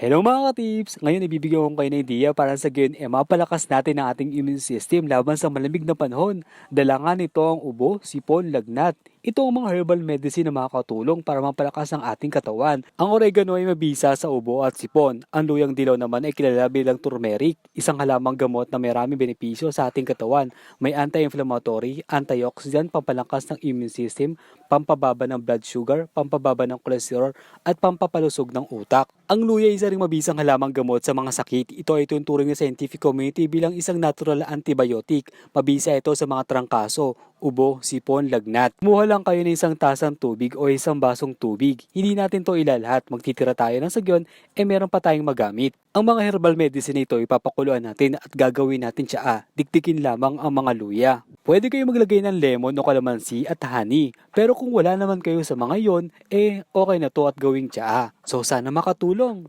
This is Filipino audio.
Hello mga ka-tips! Ngayon ibibigyan ko kayo ng idea para sa gayon mapalakas natin ang ating immune system laban sa malamig na panahon. Dalangan nito ang ubo, sipon, lagnat. Ito ang mga herbal medicine na makakatulong para mapalakas ang ating katawan. Ang oregano ay mabisa sa ubo at sipon. Ang luyang dilaw naman ay kilala bilang turmeric, isang halamang gamot na may maraming benepisyo sa ating katawan. May anti-inflammatory, antioxidant, pampalakas ng immune system, pampababa ng blood sugar, pampababa ng cholesterol, at pampapalusog ng utak. Ang luya ay isa ring mabisang halamang gamot sa mga sakit. Ito ay tuturing ng scientific community bilang isang natural antibiotic. Mabisa ito sa mga trangkaso, ubo, sipon, lagnat. Kumuha lang kayo ng isang tasang tubig o isang basong tubig. Hindi natin to ilalahat. Magtitira tayo ng sagyon, meron pa tayong magamit. Ang mga herbal medicine ito ipapakuluan natin at gagawin natin tsaa. Dikdikin lamang ang mga luya. Pwede kayo maglagay ng lemon o kalamansi at honey. Pero kung wala naman kayo sa mga yon, okay na to at gawing tsaa. So sana makatulong.